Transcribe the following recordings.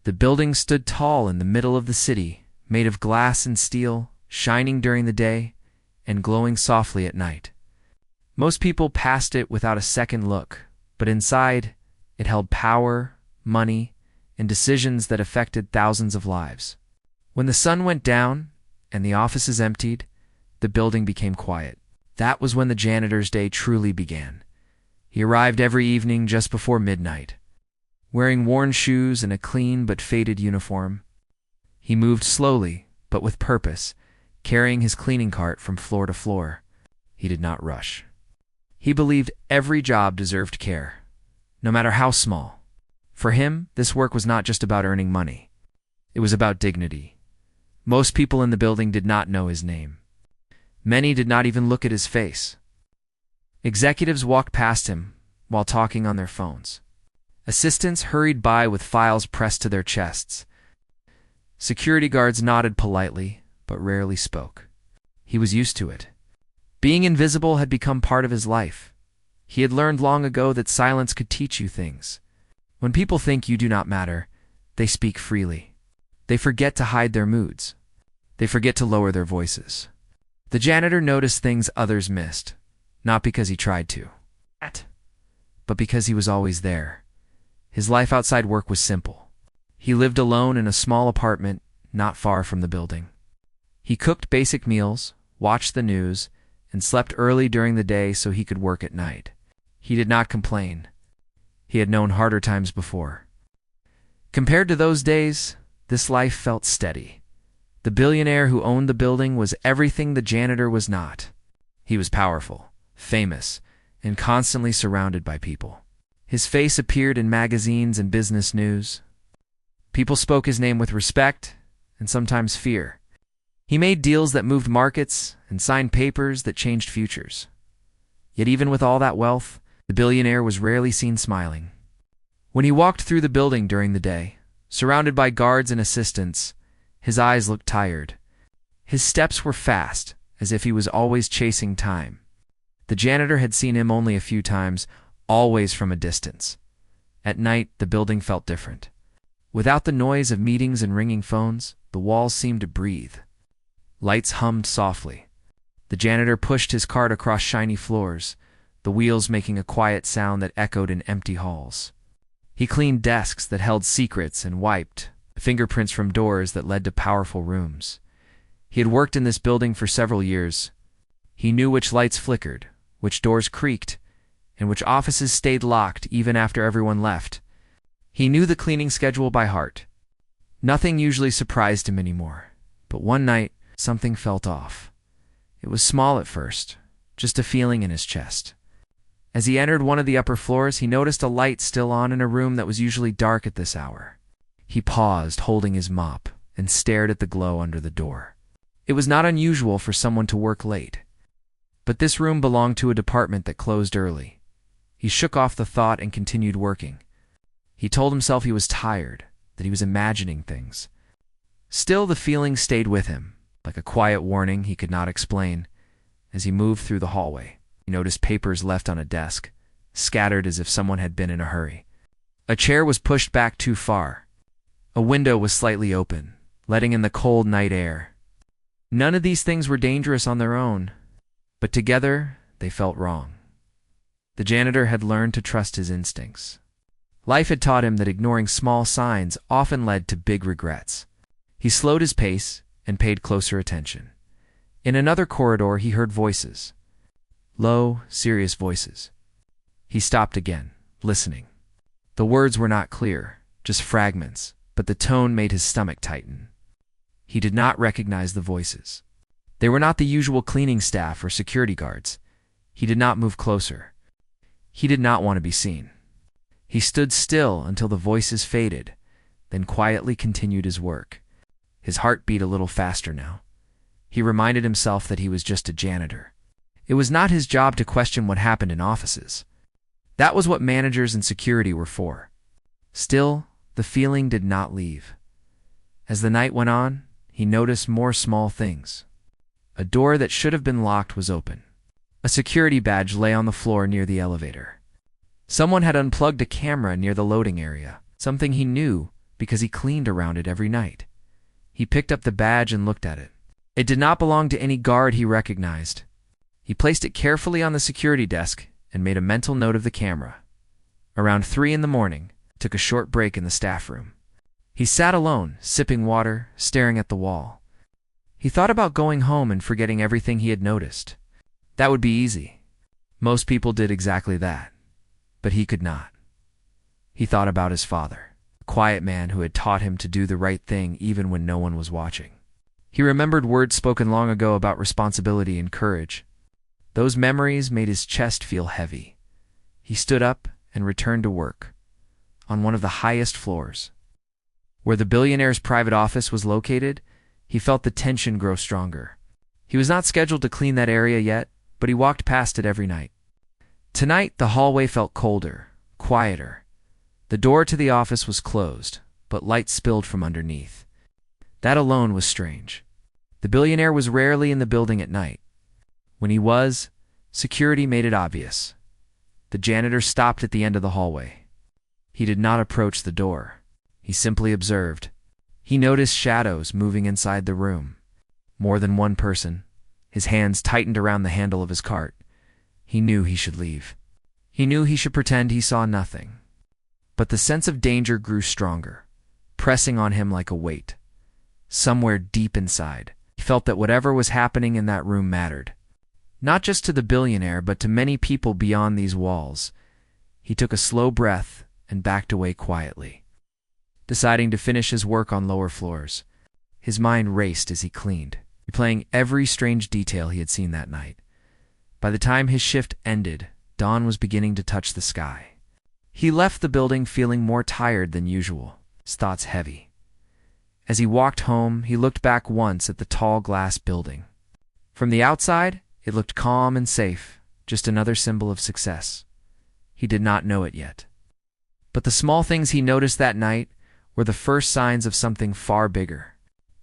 The building stood tall in the middle of the city, made of glass and steel, shining during the day and glowing softly at night. Most people passed it without a second look, but inside, it held power, money, and decisions that affected thousands of lives. When the sun went down and the offices emptied, the building became quiet. That was when the janitor's day truly began. He arrived every evening just before midnight. Wearing worn shoes and a clean but faded uniform, he moved slowly, but with purpose, carrying his cleaning cart from floor to floor. He did not rush. He believed every job deserved care, no matter how small. For him, this work was not just about earning money. It was about dignity. Most people in the building did not know his name. Many did not even look at his face. Executives walked past him while talking on their phones. Assistants hurried by with files pressed to their chests. Security guards nodded politely, but rarely spoke. He was used to it. Being invisible had become part of his life. He had learned long ago that silence could teach you things. When people think you do not matter, they speak freely. They forget to hide their moods. They forget to lower their voices. The janitor noticed things others missed, not because he tried to, but because he was always there. His life outside work was simple. He lived alone in a small apartment not far from the building. He cooked basic meals, watched the news, and slept early during the day so he could work at night. He did not complain. He had known harder times before. Compared to those days, this life felt steady. The billionaire who owned the building was everything the janitor was not. He was powerful, famous, and constantly surrounded by people. His face appeared in magazines and business news. People spoke his name with respect and sometimes fear. He made deals that moved markets and signed papers that changed futures. Yet even with all that wealth, the billionaire was rarely seen smiling. When he walked through the building during the day, surrounded by guards and assistants, his eyes looked tired. His steps were fast, as if he was always chasing time. The janitor had seen him only a few times, always from a distance. At night, the building felt different. Without the noise of meetings and ringing phones, the walls seemed to breathe. Lights hummed softly. The janitor pushed his cart across shiny floors, the wheels making a quiet sound that echoed in empty halls. He cleaned desks that held secrets and wiped fingerprints from doors that led to powerful rooms. He had worked in this building for several years. He knew which lights flickered, which doors creaked, and which offices stayed locked even after everyone left. He knew the cleaning schedule by heart. Nothing usually surprised him anymore, but one night, something felt off. It was small at first, just a feeling in his chest. As he entered one of the upper floors, he noticed a light still on in a room that was usually dark at this hour. He paused, holding his mop, and stared at the glow under the door. It was not unusual for someone to work late, but this room belonged to a department that closed early. He shook off the thought and continued working. He told himself he was tired, that he was imagining things. Still, the feeling stayed with him, like a quiet warning he could not explain. As he moved through the hallway, he noticed papers left on a desk, scattered as if someone had been in a hurry. A chair was pushed back too far. A window was slightly open, letting in the cold night air. None of these things were dangerous on their own, but together they felt wrong. The janitor had learned to trust his instincts. Life had taught him that ignoring small signs often led to big regrets. He slowed his pace and paid closer attention. In another corridor, he heard voices. Low, serious voices. He stopped again, listening. The words were not clear, just fragments, but the tone made his stomach tighten. He did not recognize the voices. They were not the usual cleaning staff or security guards. He did not move closer. He did not want to be seen. He stood still until the voices faded, then quietly continued his work. His heart beat a little faster now. He reminded himself that he was just a janitor. It was not his job to question what happened in offices. That was what managers and security were for. Still, the feeling did not leave. As the night went on, he noticed more small things. A door that should have been locked was open. A security badge lay on the floor near the elevator. Someone had unplugged a camera near the loading area, something he knew because he cleaned around it every night. He picked up the badge and looked at it. It did not belong to any guard he recognized. He placed it carefully on the security desk and made a mental note of the camera. Around 3 in the morning, took a short break in the staff room. He sat alone, sipping water, staring at the wall. He thought about going home and forgetting everything he had noticed. That would be easy. Most people did exactly that. But he could not. He thought about his father, a quiet man who had taught him to do the right thing even when no one was watching. He remembered words spoken long ago about responsibility and courage. Those memories made his chest feel heavy. He stood up and returned to work, on one of the highest floors. Where the billionaire's private office was located, he felt the tension grow stronger. He was not scheduled to clean that area yet, but he walked past it every night. Tonight, the hallway felt colder, quieter. The door to the office was closed, but light spilled from underneath. That alone was strange. The billionaire was rarely in the building at night. When he was, security made it obvious. The janitor stopped at the end of the hallway. He did not approach the door. He simply observed. He noticed shadows moving inside the room. More than one person. His hands tightened around the handle of his cart. He knew he should leave. He knew he should pretend he saw nothing. But the sense of danger grew stronger, pressing on him like a weight. Somewhere deep inside, he felt that whatever was happening in that room mattered. Not just to the billionaire, but to many people beyond these walls. He took a slow breath and backed away quietly, deciding to finish his work on lower floors. His mind raced as he cleaned, replaying every strange detail he had seen that night. By the time his shift ended, dawn was beginning to touch the sky. He left the building feeling more tired than usual, his thoughts heavy. As he walked home, he looked back once at the tall glass building. From the outside, it looked calm and safe, just another symbol of success. He did not know it yet. But the small things he noticed that night were the first signs of something far bigger.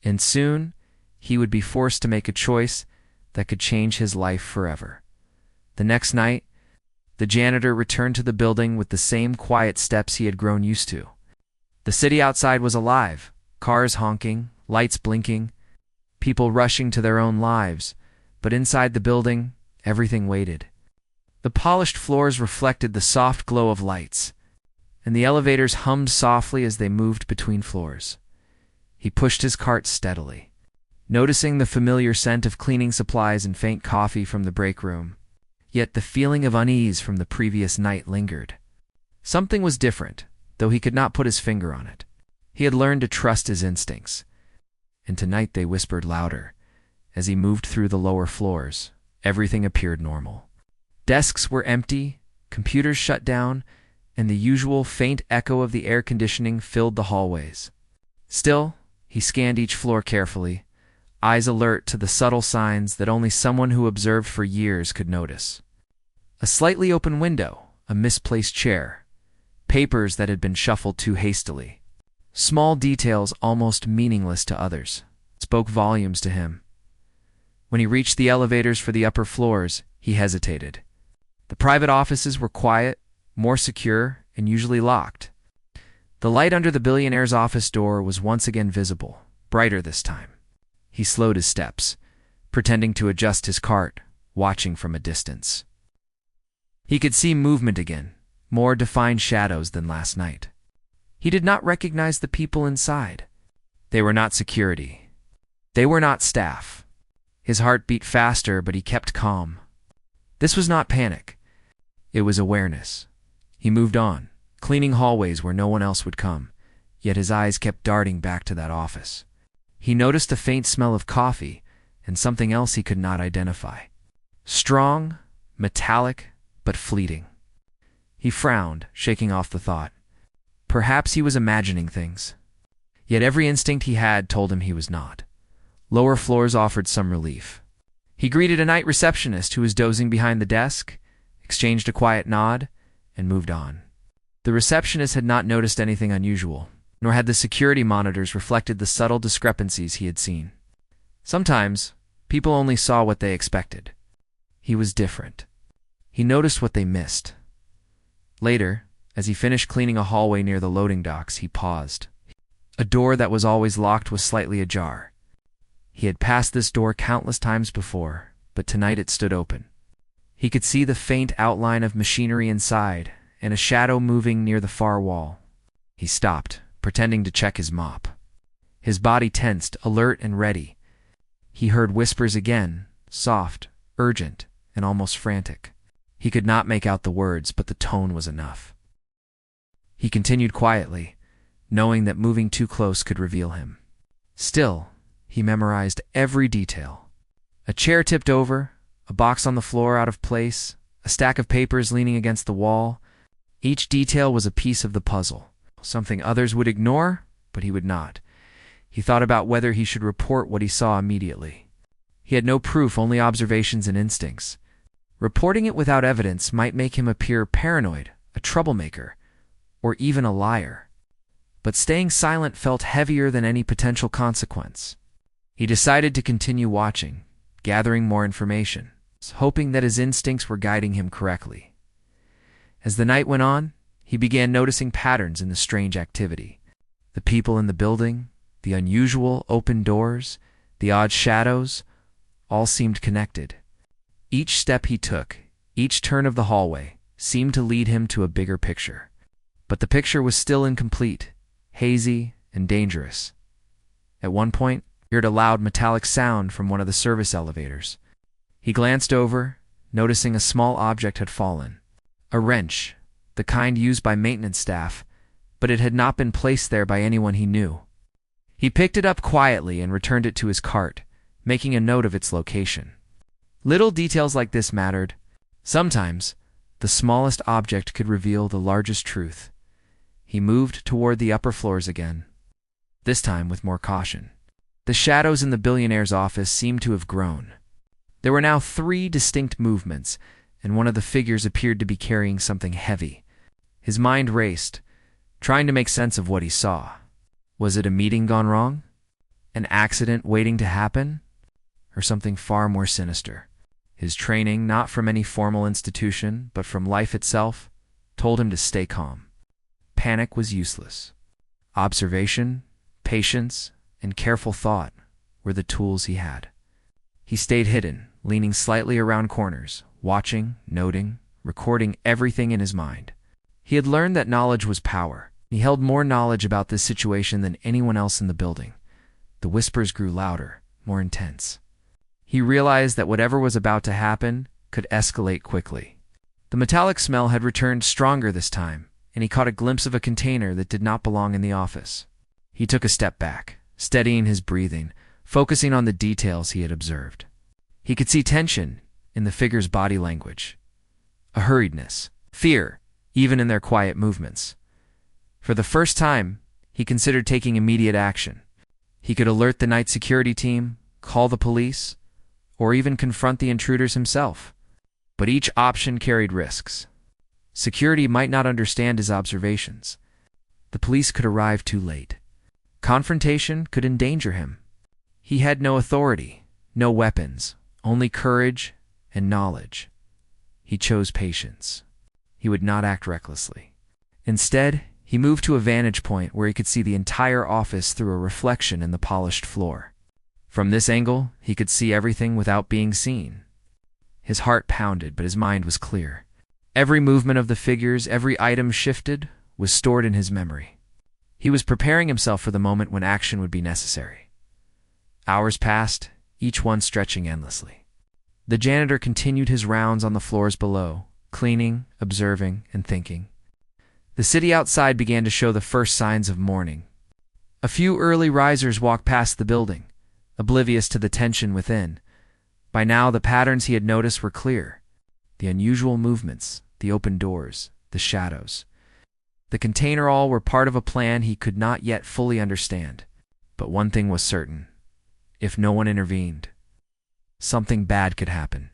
And soon, he would be forced to make a choice that could change his life forever. The next night, the janitor returned to the building with the same quiet steps he had grown used to. The city outside was alive, cars honking, lights blinking, people rushing to their own lives, but inside the building, everything waited. The polished floors reflected the soft glow of lights, and the elevators hummed softly as they moved between floors. He pushed his cart steadily, noticing the familiar scent of cleaning supplies and faint coffee from the break room. Yet the feeling of unease from the previous night lingered. Something was different, though he could not put his finger on it. He had learned to trust his instincts, and tonight they whispered louder. As he moved through the lower floors, everything appeared normal. Desks were empty, computers shut down, and the usual faint echo of the air conditioning filled the hallways. Still, he scanned each floor carefully, eyes alert to the subtle signs that only someone who observed for years could notice. A slightly open window, a misplaced chair, papers that had been shuffled too hastily. Small details almost meaningless to others spoke volumes to him. When he reached the elevators for the upper floors, he hesitated. The private offices were quiet, more secure, and usually locked. The light under the billionaire's office door was once again visible, brighter this time. He slowed his steps, pretending to adjust his cart, watching from a distance. He could see movement again, more defined shadows than last night. He did not recognize the people inside. They were not security. They were not staff. His heart beat faster, but he kept calm. This was not panic. It was awareness. He moved on, cleaning hallways where no one else would come, yet his eyes kept darting back to that office. He noticed a faint smell of coffee and something else he could not identify. Strong, metallic, but fleeting. He frowned, shaking off the thought. Perhaps he was imagining things. Yet every instinct he had told him he was not. Lower floors offered some relief. He greeted a night receptionist who was dozing behind the desk, exchanged a quiet nod, and moved on. The receptionist had not noticed anything unusual, nor had the security monitors reflected the subtle discrepancies he had seen. Sometimes, people only saw what they expected. He was different. He noticed what they missed. Later, as he finished cleaning a hallway near the loading docks, he paused. A door that was always locked was slightly ajar. He had passed this door countless times before, but tonight it stood open. He could see the faint outline of machinery inside, and a shadow moving near the far wall. He stopped, pretending to check his mop. His body tensed, alert and ready. He heard whispers again, soft, urgent, and almost frantic. He could not make out the words, but the tone was enough. He continued quietly, knowing that moving too close could reveal him. Still, he memorized every detail. A chair tipped over, a box on the floor out of place, a stack of papers leaning against the wall. Each detail was a piece of the puzzle, something others would ignore, but he would not. He thought about whether he should report what he saw immediately. He had no proof, only observations and instincts. Reporting it without evidence might make him appear paranoid, a troublemaker, or even a liar. But staying silent felt heavier than any potential consequence. He decided to continue watching, gathering more information, hoping that his instincts were guiding him correctly. As the night went on, he began noticing patterns in the strange activity. The people in the building, the unusual open doors, the odd shadows, all seemed connected. Each step he took, each turn of the hallway, seemed to lead him to a bigger picture. But the picture was still incomplete, hazy, and dangerous. At one point, he heard a loud metallic sound from one of the service elevators. He glanced over, noticing a small object had fallen. A wrench, the kind used by maintenance staff, but it had not been placed there by anyone he knew. He picked it up quietly and returned it to his cart, making a note of its location. Little details like this mattered. Sometimes, the smallest object could reveal the largest truth. He moved toward the upper floors again, this time with more caution. The shadows in the billionaire's office seemed to have grown. There were now 3 distinct movements, and one of the figures appeared to be carrying something heavy. His mind raced, trying to make sense of what he saw. Was it a meeting gone wrong? An accident waiting to happen? Or something far more sinister? His training, not from any formal institution, but from life itself, told him to stay calm. Panic was useless. Observation, patience, and careful thought were the tools he had. He stayed hidden, leaning slightly around corners, watching, noting, recording everything in his mind. He had learned that knowledge was power. He held more knowledge about this situation than anyone else in the building. The whispers grew louder, more intense. He realized that whatever was about to happen could escalate quickly. The metallic smell had returned stronger this time, and he caught a glimpse of a container that did not belong in the office. He took a step back, steadying his breathing, focusing on the details he had observed. He could see tension in the figure's body language, a hurriedness, fear, even in their quiet movements. For the first time, he considered taking immediate action. He could alert the night security team, call the police, or even confront the intruders himself. But each option carried risks. Security might not understand his observations. The police could arrive too late. Confrontation could endanger him. He had no authority, no weapons, only courage and knowledge. He chose patience. He would not act recklessly. Instead, he moved to a vantage point where he could see the entire office through a reflection in the polished floor. From this angle, he could see everything without being seen. His heart pounded, but his mind was clear. Every movement of the figures, every item shifted, was stored in his memory. He was preparing himself for the moment when action would be necessary. Hours passed, each one stretching endlessly. The janitor continued his rounds on the floors below, cleaning, observing, and thinking. The city outside began to show the first signs of morning. A few early risers walked past the building, oblivious to the tension within. By now, the patterns he had noticed were clear. The unusual movements, the open doors, the shadows. The container all were part of a plan he could not yet fully understand. But one thing was certain. If no one intervened, something bad could happen.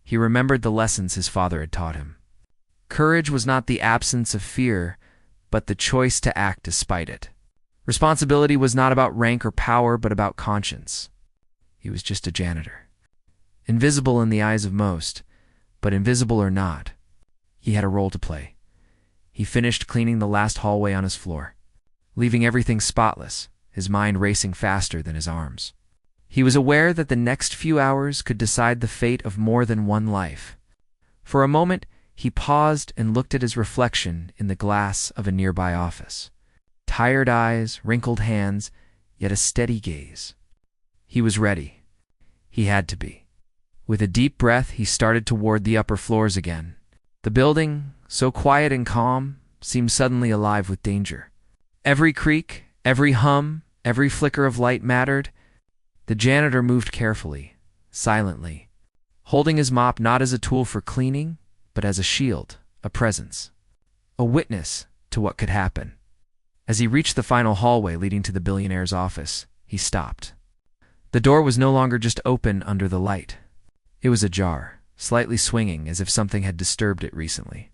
He remembered the lessons his father had taught him. Courage was not the absence of fear, but the choice to act despite it. Responsibility was not about rank or power, but about conscience. He was just a janitor. Invisible in the eyes of most, but invisible or not, he had a role to play. He finished cleaning the last hallway on his floor. leaving everything spotless, his mind racing faster than his arms. He was aware that the next few hours could decide the fate of more than one life. For a moment, he paused and looked at his reflection in the glass of a nearby office. Tired eyes, wrinkled hands, yet a steady gaze. He was ready. He had to be. With a deep breath, he started toward the upper floors again. The building, so quiet and calm, seemed suddenly alive with danger. Every creak, every hum, every flicker of light mattered. The janitor moved carefully, silently, holding his mop not as a tool for cleaning, but as a shield, a presence, a witness to what could happen. As he reached the final hallway leading to the billionaire's office, he stopped. The door was no longer just open under the light. It was ajar, slightly swinging as if something had disturbed it recently.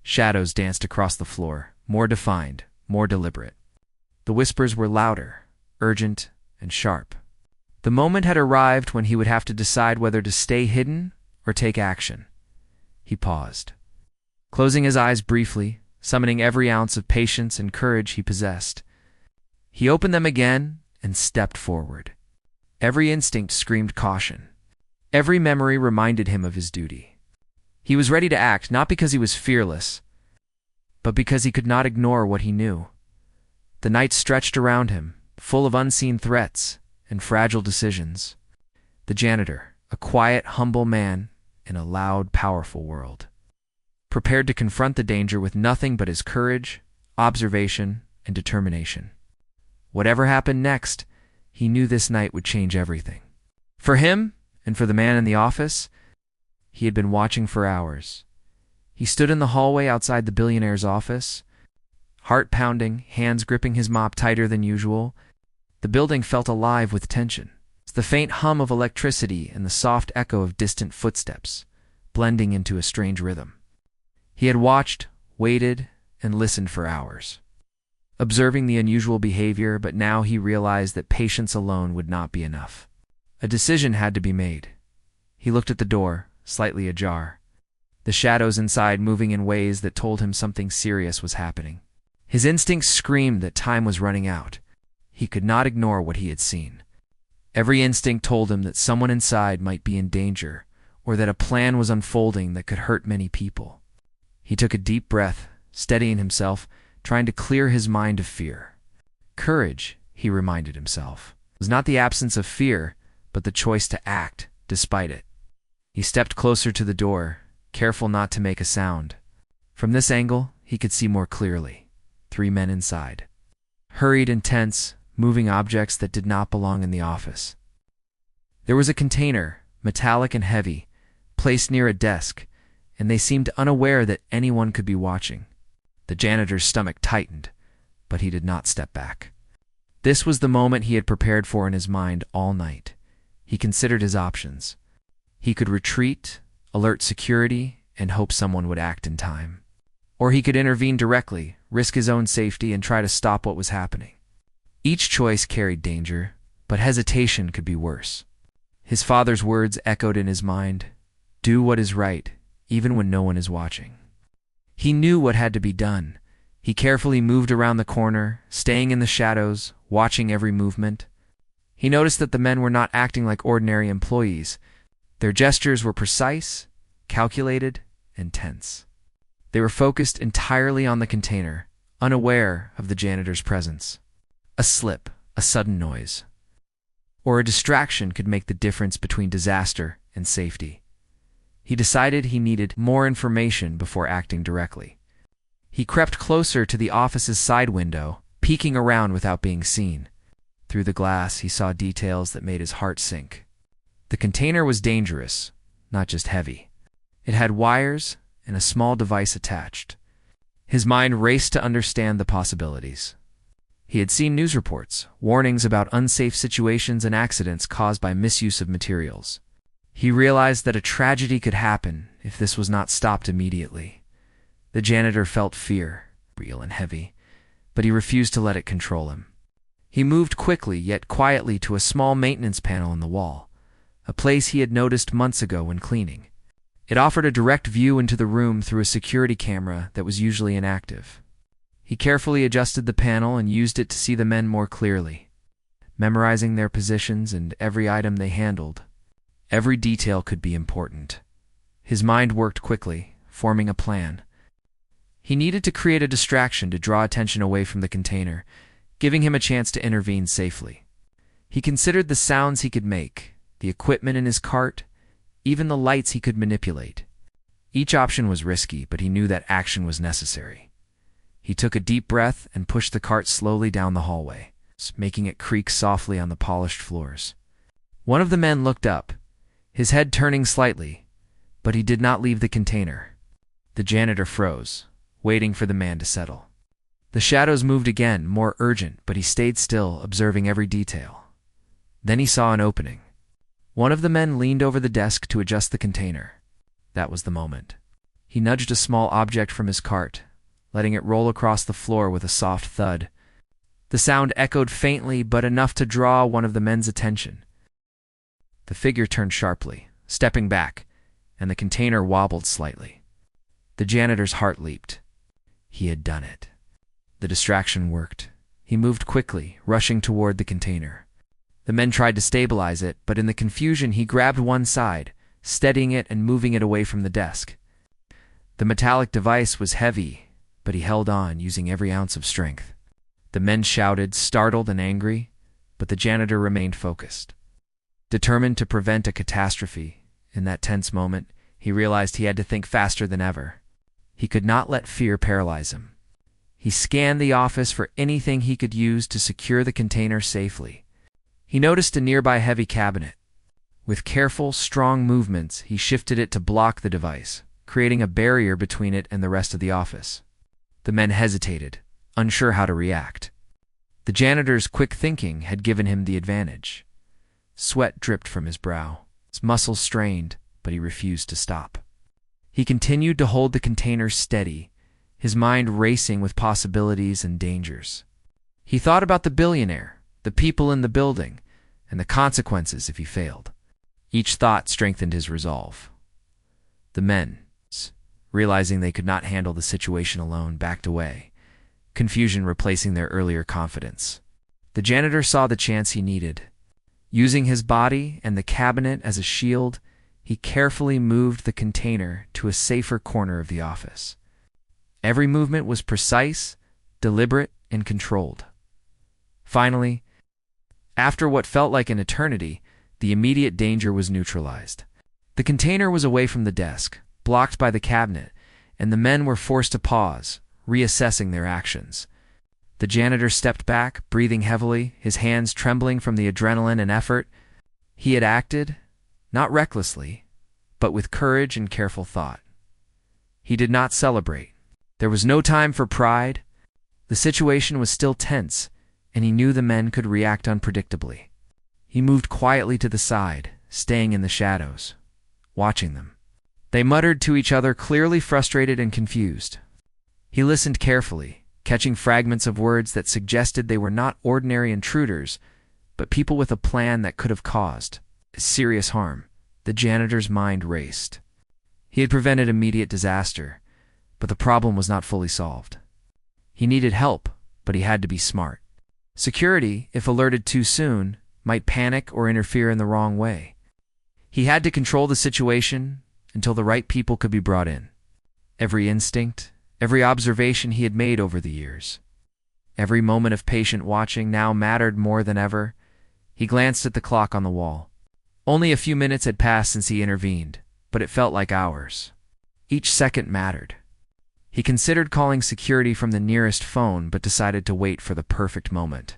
Shadows danced across the floor, more defined, more deliberate. The whispers were louder, urgent, and sharp. The moment had arrived when he would have to decide whether to stay hidden or take action. He paused, closing his eyes briefly, summoning every ounce of patience and courage he possessed. He opened them again and stepped forward. Every instinct screamed caution. Every memory reminded him of his duty. He was ready to act, not because he was fearless, but because he could not ignore what he knew. The night stretched around him, full of unseen threats and fragile decisions. The janitor, a quiet, humble man in a loud, powerful world, prepared to confront the danger with nothing but his courage, observation, and determination. Whatever happened next, he knew this night would change everything. For him, and for the man in the office, he had been watching for hours. He stood in the hallway outside the billionaire's office, heart pounding, hands gripping his mop tighter than usual. The building felt alive with tension. The faint hum of electricity and the soft echo of distant footsteps, blending into a strange rhythm. He had watched, waited, and listened for hours, observing the unusual behavior, but now he realized that patience alone would not be enough. A decision had to be made. He looked at the door, slightly ajar, the shadows inside moving in ways that told him something serious was happening. His instincts screamed that time was running out. He could not ignore what he had seen. Every instinct told him that someone inside might be in danger, or that a plan was unfolding that could hurt many people. He took a deep breath, steadying himself, trying to clear his mind of fear. Courage, he reminded himself, was not the absence of fear, but the choice to act despite it. He stepped closer to the door, careful not to make a sound. From this angle, he could see more clearly. 3 men inside. Hurried and tense, moving objects that did not belong in the office. There was a container, metallic and heavy, placed near a desk, and they seemed unaware that anyone could be watching. The janitor's stomach tightened, but he did not step back. This was the moment he had prepared for in his mind all night. He considered his options. He could retreat, alert security, and hope someone would act in time. Or he could intervene directly, risk his own safety, and try to stop what was happening. Each choice carried danger, but hesitation could be worse. His father's words echoed in his mind, "Do what is right, even when no one is watching." He knew what had to be done. He carefully moved around the corner, staying in the shadows, watching every movement. He noticed that the men were not acting like ordinary employees. Their gestures were precise, calculated, and tense. They were focused entirely on the container, unaware of the janitor's presence. A slip, a sudden noise, or a distraction could make the difference between disaster and safety. He decided he needed more information before acting directly. He crept closer to the office's side window, peeking around without being seen. Through the glass, he saw details that made his heart sink. The container was dangerous, not just heavy. It had wires and a small device attached. His mind raced to understand the possibilities. He had seen news reports, warnings about unsafe situations and accidents caused by misuse of materials. He realized that a tragedy could happen if this was not stopped immediately. The janitor felt fear, real and heavy, but he refused to let it control him. He moved quickly yet quietly to a small maintenance panel in the wall, a place he had noticed months ago when cleaning. It offered a direct view into the room through a security camera that was usually inactive. He carefully adjusted the panel and used it to see the men more clearly, memorizing their positions and every item they handled. Every detail could be important. His mind worked quickly, forming a plan. He needed to create a distraction to draw attention away from the container, giving him a chance to intervene safely. He considered the sounds he could make, the equipment in his cart, even the lights he could manipulate. Each option was risky, but he knew that action was necessary. He took a deep breath and pushed the cart slowly down the hallway, making it creak softly on the polished floors. One of the men looked up, his head turning slightly, but he did not leave the container. The janitor froze, waiting for the man to settle. The shadows moved again, more urgent, but he stayed still, observing every detail. Then he saw an opening. One of the men leaned over the desk to adjust the container. That was the moment. He nudged a small object from his cart, letting it roll across the floor with a soft thud. The sound echoed faintly, but enough to draw one of the men's attention. The figure turned sharply, stepping back, and the container wobbled slightly. The janitor's heart leaped. He had done it. The distraction worked. He moved quickly, rushing toward the container. The men tried to stabilize it, but in the confusion he grabbed one side, steadying it and moving it away from the desk. The metallic device was heavy, but he held on, using every ounce of strength. The men shouted, startled and angry, but the janitor remained focused. Determined to prevent a catastrophe, in that tense moment, he realized he had to think faster than ever. He could not let fear paralyze him. He scanned the office for anything he could use to secure the container safely. He noticed a nearby heavy cabinet. With careful, strong movements, he shifted it to block the device, creating a barrier between it and the rest of the office. The men hesitated, unsure how to react. The janitor's quick thinking had given him the advantage. Sweat dripped from his brow. His muscles strained, but he refused to stop. He continued to hold the container steady, his mind racing with possibilities and dangers. He thought about the billionaire, the people in the building, and the consequences if he failed. Each thought strengthened his resolve. The men, realizing they could not handle the situation alone, backed away, confusion replacing their earlier confidence. The janitor saw the chance he needed. Using his body and the cabinet as a shield, he carefully moved the container to a safer corner of the office. Every movement was precise, deliberate, and controlled. Finally, after what felt like an eternity, the immediate danger was neutralized. The container was away from the desk, blocked by the cabinet, and the men were forced to pause, reassessing their actions. The janitor stepped back, breathing heavily, his hands trembling from the adrenaline and effort. He had acted, not recklessly, but with courage and careful thought. He did not celebrate. There was no time for pride. The situation was still tense, and he knew the men could react unpredictably. He moved quietly to the side, staying in the shadows, watching them. They muttered to each other, clearly frustrated and confused. He listened carefully, catching fragments of words that suggested they were not ordinary intruders, but people with a plan that could have caused serious harm. The janitor's mind raced. He had prevented immediate disaster, but the problem was not fully solved. He needed help, but he had to be smart. Security, if alerted too soon, might panic or interfere in the wrong way. He had to control the situation until the right people could be brought in. Every instinct, every observation he had made over the years, every moment of patient watching now mattered more than ever. He glanced at the clock on the wall. Only a few minutes had passed since he intervened, but it felt like hours. Each second mattered. He considered calling security from the nearest phone, but decided to wait for the perfect moment,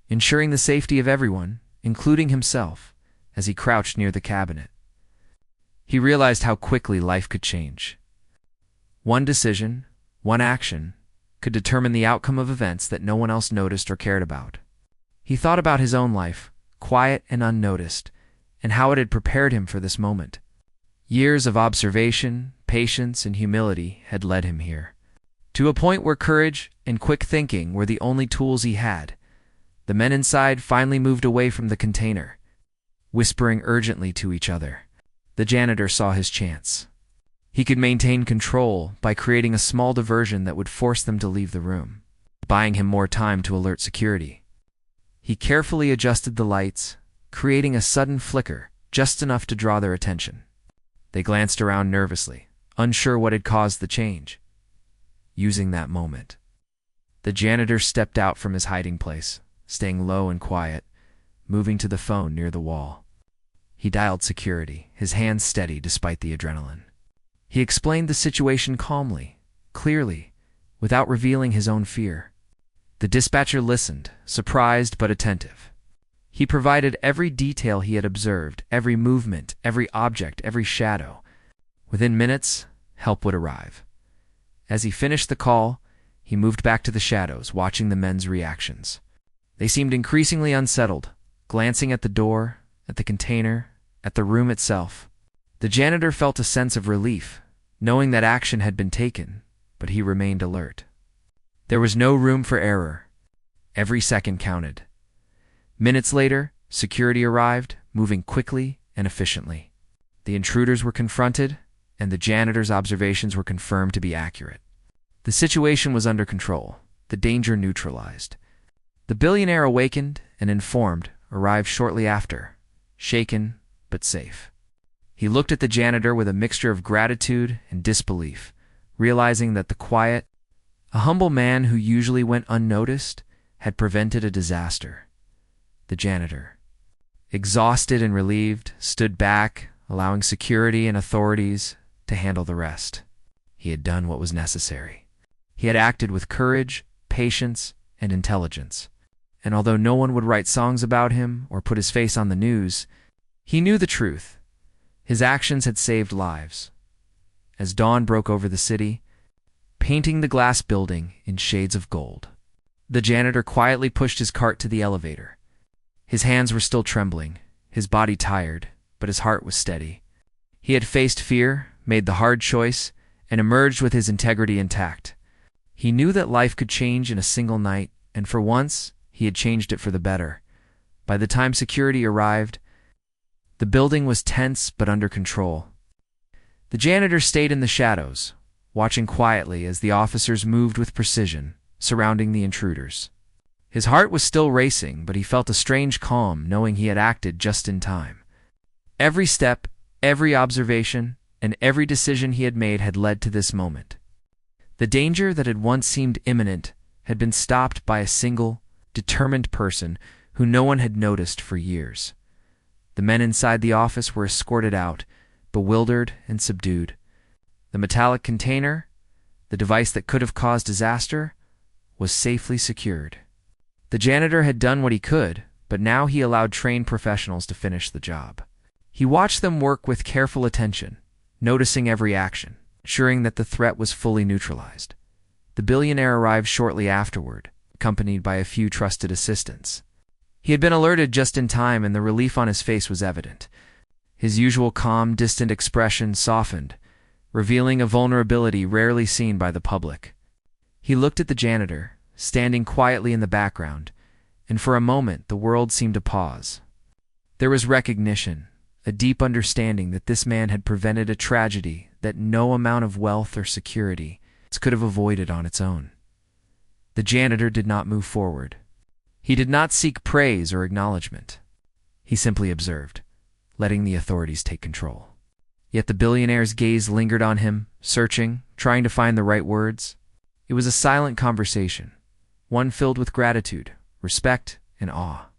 ensuring the safety of everyone, including himself, as he crouched near the cabinet. He realized how quickly life could change. One decision, one action, could determine the outcome of events that no one else noticed or cared about. He thought about his own life, quiet and unnoticed, and how it had prepared him for this moment. Years of observation, patience, and humility had led him here, to a point where courage and quick thinking were the only tools he had. The men inside finally moved away from the container, whispering urgently to each other. The janitor saw his chance. He could maintain control by creating a small diversion that would force them to leave the room, buying him more time to alert security. He carefully adjusted the lights, creating a sudden flicker, just enough to draw their attention. They glanced around nervously, unsure what had caused the change. Using that moment, the janitor stepped out from his hiding place, staying low and quiet, moving to the phone near the wall. He dialed security, his hands steady despite the adrenaline. He explained the situation calmly, clearly, without revealing his own fear. The dispatcher listened, surprised but attentive. He provided every detail he had observed, every movement, every object, every shadow. Within minutes, help would arrive. As he finished the call, he moved back to the shadows, watching the men's reactions. They seemed increasingly unsettled, glancing at the door, at the container, at the room itself. The janitor felt a sense of relief, knowing that action had been taken, but he remained alert. There was no room for error. Every second counted. Minutes later, security arrived, moving quickly and efficiently. The intruders were confronted, and the janitor's observations were confirmed to be accurate. The situation was under control, the danger neutralized. The billionaire, awakened and informed, arrived shortly after, shaken but safe. He looked at the janitor with a mixture of gratitude and disbelief, realizing that the quiet, a humble man who usually went unnoticed, had prevented a disaster. The janitor, exhausted and relieved, stood back, allowing security and authorities to handle the rest. He had done what was necessary. He had acted with courage, patience, and intelligence. And although no one would write songs about him or put his face on the news, he knew the truth. His actions had saved lives. As dawn broke over the city, painting the glass building in shades of gold, the janitor quietly pushed his cart to the elevator. His hands were still trembling, his body tired, but his heart was steady. He had faced fear, made the hard choice, and emerged with his integrity intact. He knew that life could change in a single night, and for once, he had changed it for the better. By the time security arrived, the building was tense but under control. The janitor stayed in the shadows, watching quietly as the officers moved with precision, surrounding the intruders. His heart was still racing, but he felt a strange calm knowing he had acted just in time. Every step, every observation, and every decision he had made had led to this moment. The danger that had once seemed imminent had been stopped by a single, determined person who no one had noticed for years. The men inside the office were escorted out, bewildered and subdued. The metallic container, the device that could have caused disaster, was safely secured. The janitor had done what he could, but now he allowed trained professionals to finish the job. He watched them work with careful attention, noticing every action, ensuring that the threat was fully neutralized. The billionaire arrived shortly afterward, accompanied by a few trusted assistants. He had been alerted just in time, and the relief on his face was evident. His usual calm, distant expression softened, revealing a vulnerability rarely seen by the public. He looked at the janitor, standing quietly in the background, and for a moment the world seemed to pause. There was recognition, a deep understanding that this man had prevented a tragedy that no amount of wealth or security could have avoided on its own. The janitor did not move forward. He did not seek praise or acknowledgement. He simply observed, letting the authorities take control. Yet the billionaire's gaze lingered on him, searching, trying to find the right words. It was a silent conversation, one filled with gratitude, respect, and awe.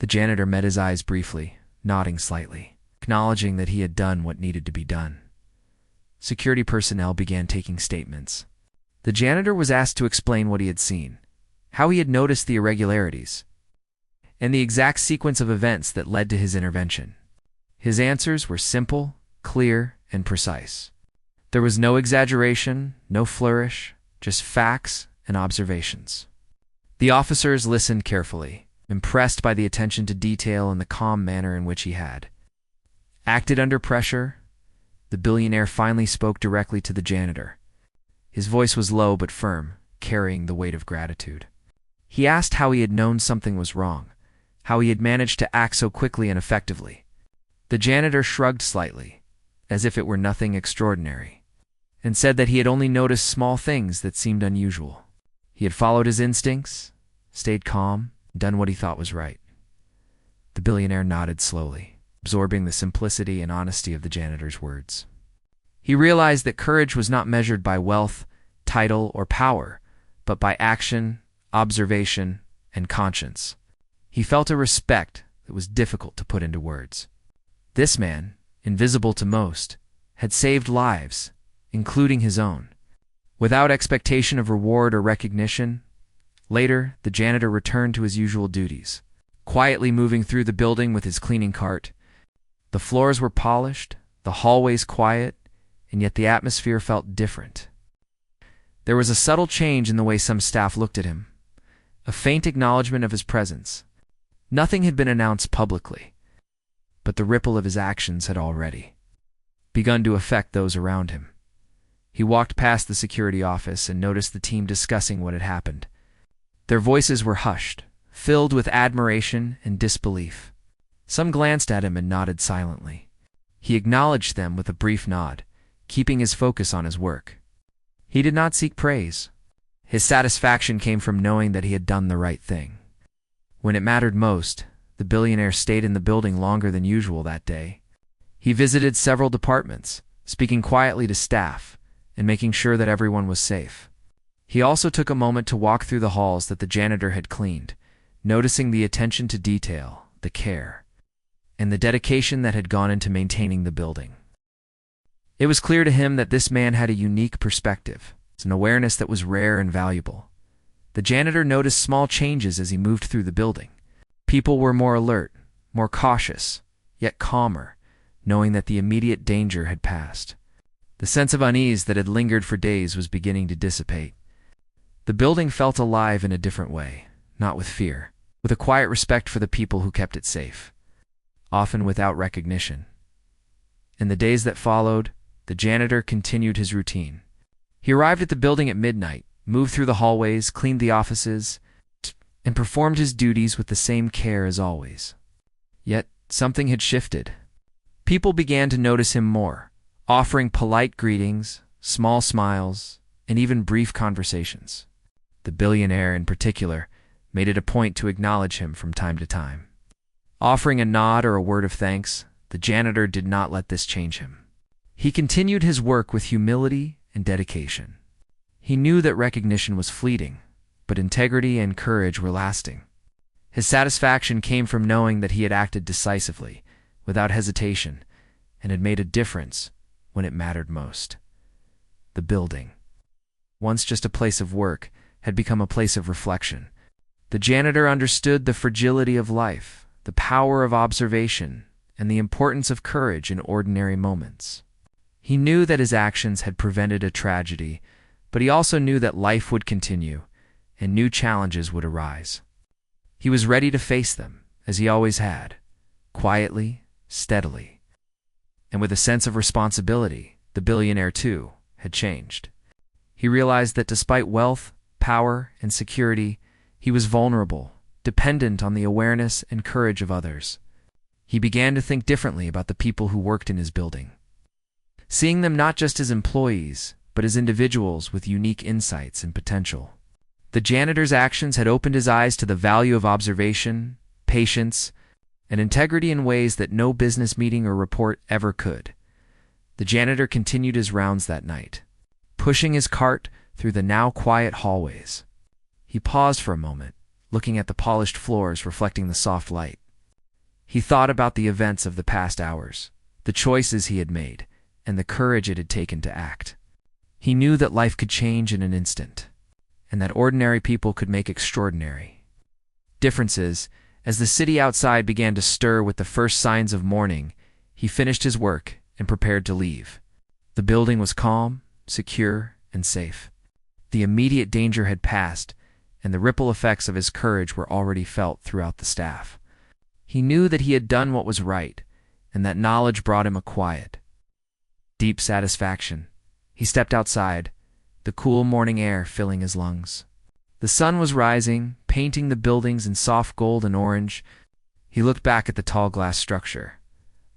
The janitor met his eyes briefly, nodding slightly, acknowledging that he had done what needed to be done. Security personnel began taking statements. The janitor was asked to explain what he had seen, how he had noticed the irregularities, and the exact sequence of events that led to his intervention. His answers were simple, clear, and precise. There was no exaggeration, no flourish, just facts and observations. The officers listened carefully, impressed by the attention to detail and the calm manner in which he had acted under pressure. The billionaire finally spoke directly to the janitor. His voice was low but firm, carrying the weight of gratitude. He asked how he had known something was wrong, how he had managed to act so quickly and effectively. The janitor shrugged slightly, as if it were nothing extraordinary. and said that he had only noticed small things that seemed unusual. He had followed his instincts, stayed calm, and done what he thought was right. The billionaire nodded slowly, absorbing the simplicity and honesty of the janitor's words. He realized that courage was not measured by wealth, title, or power, but by action, observation, and conscience. He felt a respect that was difficult to put into words. This man, invisible to most, had saved lives, including his own. Without expectation of reward or recognition, later the janitor returned to his usual duties, quietly moving through the building with his cleaning cart. The floors were polished, the hallways quiet, and yet the atmosphere felt different. There was a subtle change in the way some staff looked at him, a faint acknowledgement of his presence. Nothing had been announced publicly, but the ripple of his actions had already begun to affect those around him. He walked past the security office and noticed the team discussing what had happened. Their voices were hushed, filled with admiration and disbelief. Some glanced at him and nodded silently. He acknowledged them with a brief nod, keeping his focus on his work. He did not seek praise. His satisfaction came from knowing that he had done the right thing. When it mattered most, the billionaire stayed in the building longer than usual that day. He visited several departments, speaking quietly to staff and making sure that everyone was safe. He also took a moment to walk through the halls that the janitor had cleaned, noticing the attention to detail, the care, and the dedication that had gone into maintaining the building. It was clear to him that this man had a unique perspective, an awareness that was rare and valuable. The janitor noticed small changes as he moved through the building. People were more alert, more cautious, yet calmer, knowing that the immediate danger had passed. The sense of unease that had lingered for days was beginning to dissipate. The building felt alive in a different way, not with fear, with a quiet respect for the people who kept it safe, often without recognition. In the days that followed, the janitor continued his routine. He arrived at the building at midnight, moved through the hallways, cleaned the offices, and performed his duties with the same care as always. Yet something had shifted. People began to notice him more, offering polite greetings, small smiles, and even brief conversations. The billionaire, in particular, made it a point to acknowledge him from time to time. Offering a nod or a word of thanks, the janitor did not let this change him. He continued his work with humility and dedication. He knew that recognition was fleeting, but integrity and courage were lasting. His satisfaction came from knowing that he had acted decisively, without hesitation, and had made a difference when it mattered most. The building, once just a place of work, had become a place of reflection. The janitor understood the fragility of life, the power of observation, and the importance of courage in ordinary moments. He knew that his actions had prevented a tragedy, but he also knew that life would continue, and new challenges would arise. He was ready to face them, as he always had, quietly, steadily. And with a sense of responsibility, the billionaire, too, had changed. He realized that despite wealth, power, and security, he was vulnerable, dependent on the awareness and courage of others. He began to think differently about the people who worked in his building, seeing them not just as employees, but as individuals with unique insights and potential. The janitor's actions had opened his eyes to the value of observation, patience, and integrity in ways that no business meeting or report ever could. The janitor continued his rounds that night, pushing his cart through the now quiet hallways. He paused for a moment, looking at the polished floors reflecting the soft light. He thought about the events of the past hours, the choices he had made, and the courage it had taken to act. He knew that life could change in an instant, and that ordinary people could make extraordinary differences. As the city outside began to stir with the first signs of morning, he finished his work and prepared to leave. The building was calm, secure, and safe. The immediate danger had passed, and the ripple effects of his courage were already felt throughout the staff. He knew that he had done what was right, and that knowledge brought him a quiet, deep satisfaction. He stepped outside, the cool morning air filling his lungs. The sun was rising, painting the buildings in soft gold and orange. He looked back at the tall glass structure,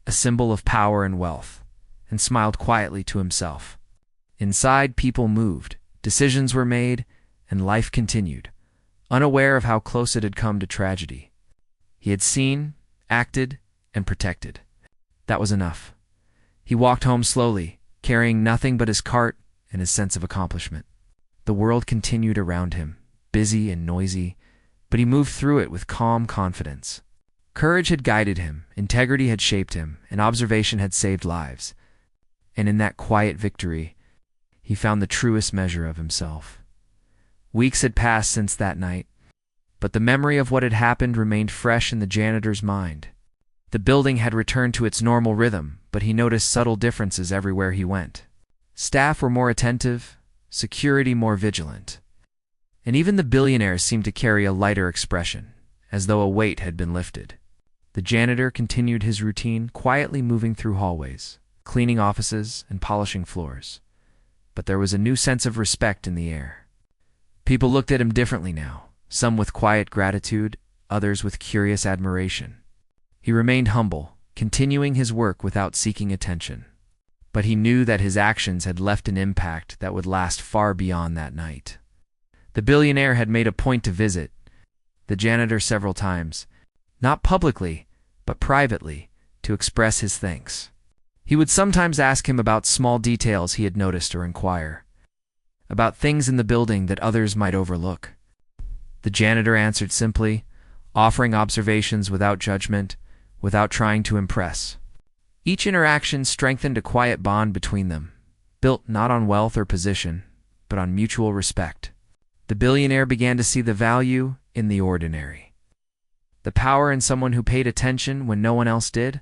a symbol of power and wealth, and smiled quietly to himself. Inside, people moved, decisions were made, and life continued, unaware of how close it had come to tragedy. He had seen, acted, and protected. That was enough. He walked home slowly, carrying nothing but his cart and his sense of accomplishment. The world continued around him, busy and noisy, but he moved through it with calm confidence. Courage had guided him, integrity had shaped him, and observation had saved lives. And in that quiet victory, he found the truest measure of himself. Weeks had passed since that night, but the memory of what had happened remained fresh in the janitor's mind. The building had returned to its normal rhythm, but he noticed subtle differences everywhere he went. Staff were more attentive, security more vigilant, and even the billionaire seemed to carry a lighter expression, as though a weight had been lifted. The janitor continued his routine, quietly moving through hallways, cleaning offices, and polishing floors. But there was a new sense of respect in the air. People looked at him differently now, some with quiet gratitude, others with curious admiration. He remained humble, continuing his work without seeking attention. But he knew that his actions had left an impact that would last far beyond that night. The billionaire had made a point to visit the janitor several times, not publicly, but privately, to express his thanks. He would sometimes ask him about small details he had noticed or inquire about things in the building that others might overlook. The janitor answered simply, offering observations without judgment, without trying to impress. Each interaction strengthened a quiet bond between them, built not on wealth or position, but on mutual respect. The billionaire began to see the value in the ordinary, the power in someone who paid attention when no one else did.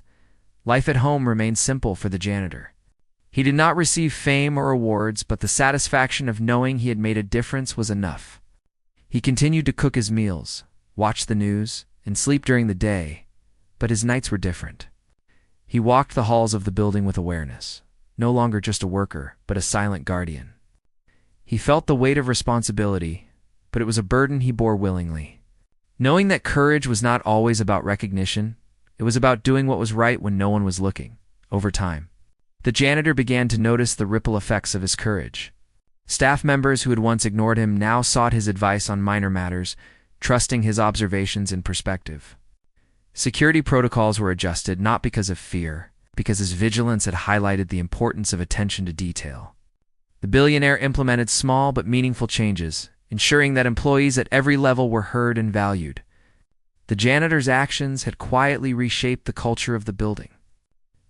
Life at home remained simple for the janitor. He did not receive fame or awards, but the satisfaction of knowing he had made a difference was enough. He continued to cook his meals, watch the news, and sleep during the day, but his nights were different. He walked the halls of the building with awareness, no longer just a worker, but a silent guardian. He felt the weight of responsibility, but it was a burden he bore willingly. Knowing that courage was not always about recognition, it was about doing what was right when no one was looking. Over time, the janitor began to notice the ripple effects of his courage. Staff members who had once ignored him now sought his advice on minor matters, trusting his observations in perspective. Security protocols were adjusted not because of fear, because his vigilance had highlighted the importance of attention to detail. The billionaire implemented small but meaningful changes, ensuring that employees at every level were heard and valued. The janitor's actions had quietly reshaped the culture of the building,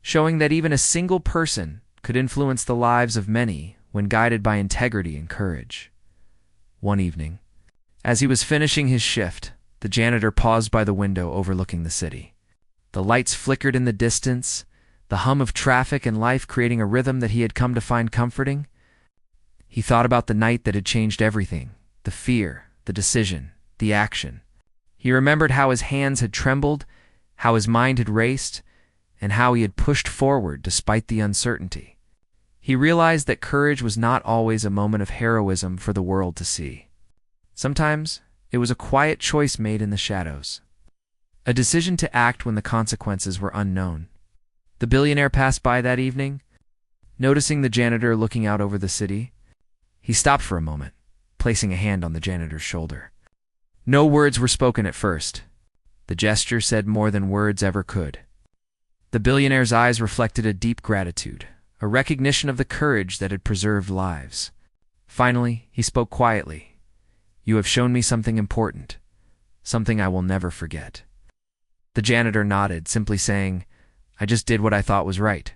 showing that even a single person could influence the lives of many when guided by integrity and courage. One evening, as he was finishing his shift, the janitor paused by the window overlooking the city. The lights flickered in the distance, the hum of traffic and life creating a rhythm that he had come to find comforting. He thought about the night that had changed everything, the fear, the decision, the action. He remembered how his hands had trembled, how his mind had raced, and how he had pushed forward despite the uncertainty. He realized that courage was not always a moment of heroism for the world to see. Sometimes it was a quiet choice made in the shadows, a decision to act when the consequences were unknown. The billionaire passed by that evening, noticing the janitor looking out over the city. He stopped for a moment, placing a hand on the janitor's shoulder. No words were spoken at first. The gesture said more than words ever could. The billionaire's eyes reflected a deep gratitude, a recognition of the courage that had preserved lives. Finally, he spoke quietly. "You have shown me something important, something I will never forget." The janitor nodded, simply saying, "I just did what I thought was right.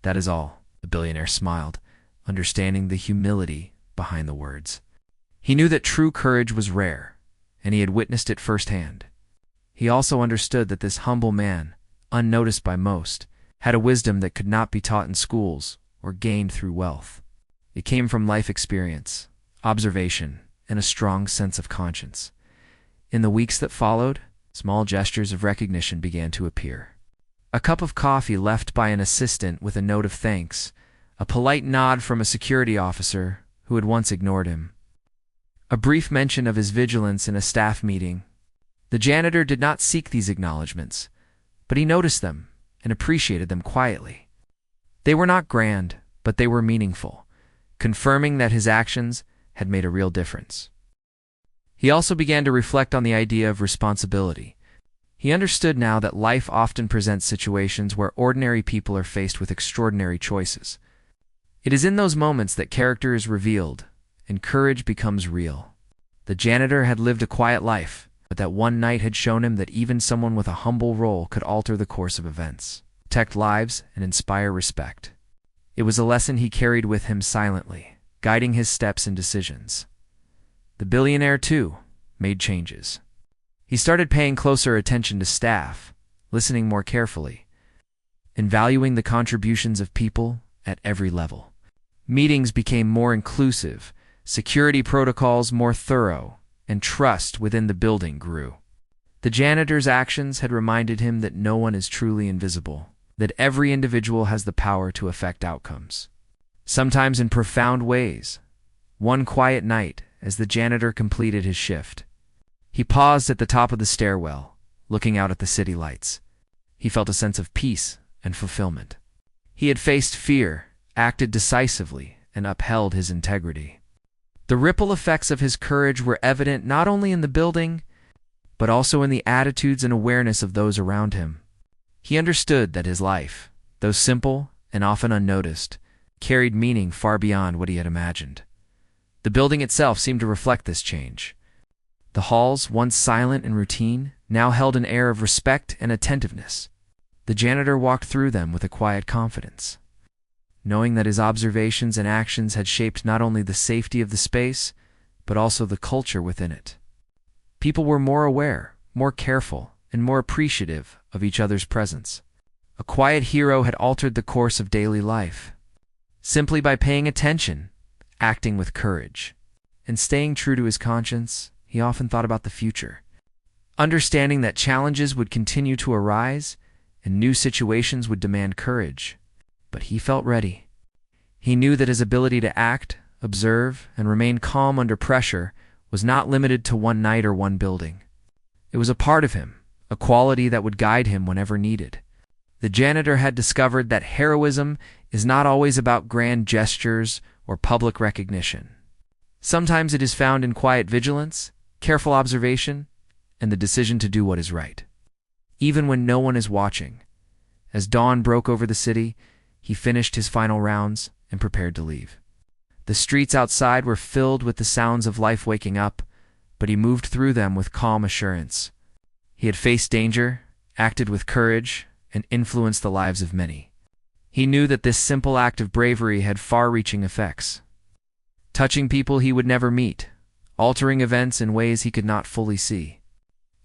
That is all." The billionaire smiled, understanding the humility behind the words. He knew that true courage was rare, and he had witnessed it firsthand. He also understood that this humble man, unnoticed by most, had a wisdom that could not be taught in schools or gained through wealth. It came from life experience, observation, and a strong sense of conscience. In the weeks that followed, small gestures of recognition began to appear. A cup of coffee left by an assistant with a note of thanks, a polite nod from a security officer who had once ignored him, a brief mention of his vigilance in a staff meeting. The janitor did not seek these acknowledgments, but he noticed them and appreciated them quietly. They were not grand, but they were meaningful, confirming that his actions had made a real difference. He also began to reflect on the idea of responsibility. He understood now that life often presents situations where ordinary people are faced with extraordinary choices. It is in those moments that character is revealed and courage becomes real. The janitor had lived a quiet life, but that one night had shown him that even someone with a humble role could alter the course of events, protect lives, and inspire respect. It was a lesson he carried with him silently, guiding his steps and decisions. The billionaire, too, made changes. He started paying closer attention to staff, listening more carefully, and valuing the contributions of people at every level. Meetings became more inclusive, security protocols more thorough, and trust within the building grew. The janitor's actions had reminded him that no one is truly invisible, that every individual has the power to affect outcomes, sometimes in profound ways. One quiet night, as the janitor completed his shift, he paused at the top of the stairwell, looking out at the city lights. He felt a sense of peace and fulfillment. He had faced fear, acted decisively, and upheld his integrity. The ripple effects of his courage were evident not only in the building, but also in the attitudes and awareness of those around him. He understood that his life, though simple and often unnoticed, carried meaning far beyond what he had imagined. The building itself seemed to reflect this change. The halls, once silent and routine, now held an air of respect and attentiveness. The janitor walked through them with a quiet confidence, knowing that his observations and actions had shaped not only the safety of the space, but also the culture within it. People were more aware, more careful, and more appreciative of each other's presence. A quiet hero had altered the course of daily life, simply by paying attention, acting with courage, and staying true to his conscience. He often thought about the future, understanding that challenges would continue to arise and new situations would demand courage. But he felt ready. He knew that his ability to act, observe, and remain calm under pressure was not limited to one night or one building. It was a part of him, a quality that would guide him whenever needed. The janitor had discovered that heroism is not always about grand gestures or public recognition. Sometimes it is found in quiet vigilance, careful observation, and the decision to do what is right, even when no one is watching. As dawn broke over the city, he finished his final rounds and prepared to leave. The streets outside were filled with the sounds of life waking up, but he moved through them with calm assurance. He had faced danger, acted with courage, and influenced the lives of many. He knew that this simple act of bravery had far-reaching effects, touching people he would never meet, altering events in ways he could not fully see.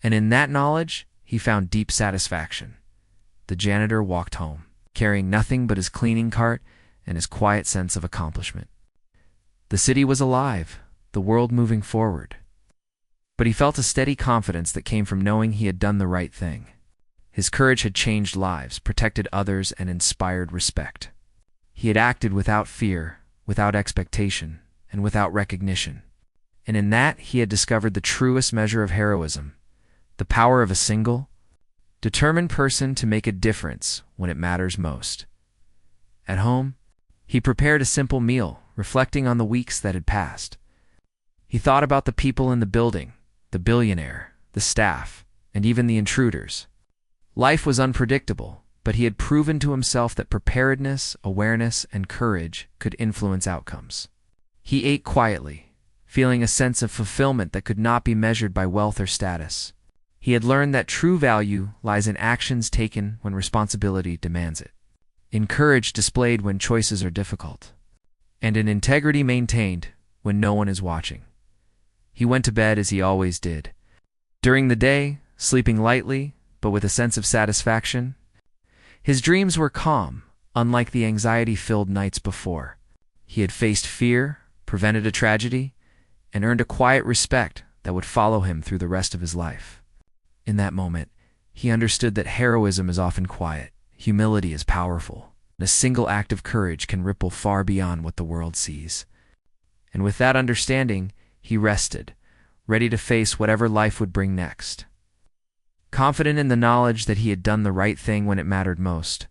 And in that knowledge, he found deep satisfaction. The janitor walked home, carrying nothing but his cleaning cart and his quiet sense of accomplishment. The city was alive, the world moving forward. But he felt a steady confidence that came from knowing he had done the right thing. His courage had changed lives, protected others, and inspired respect. He had acted without fear, without expectation, and without recognition. And in that, he had discovered the truest measure of heroism, the power of a single, determined person to make a difference when it matters most. At home, he prepared a simple meal, reflecting on the weeks that had passed. He thought about the people in the building, the billionaire, the staff, and even the intruders. Life was unpredictable, but he had proven to himself that preparedness, awareness, and courage could influence outcomes. He ate quietly, feeling a sense of fulfillment that could not be measured by wealth or status. He had learned that true value lies in actions taken when responsibility demands it, in courage displayed when choices are difficult, and in integrity maintained when no one is watching. He went to bed as he always did. During the day, sleeping lightly, but with a sense of satisfaction. His dreams were calm, unlike the anxiety-filled nights before. He had faced fear, prevented a tragedy, and earned a quiet respect that would follow him through the rest of his life. In that moment, he understood that heroism is often quiet, humility is powerful, and a single act of courage can ripple far beyond what the world sees. And with that understanding, he rested, ready to face whatever life would bring next. Confident in the knowledge that he had done the right thing when it mattered most.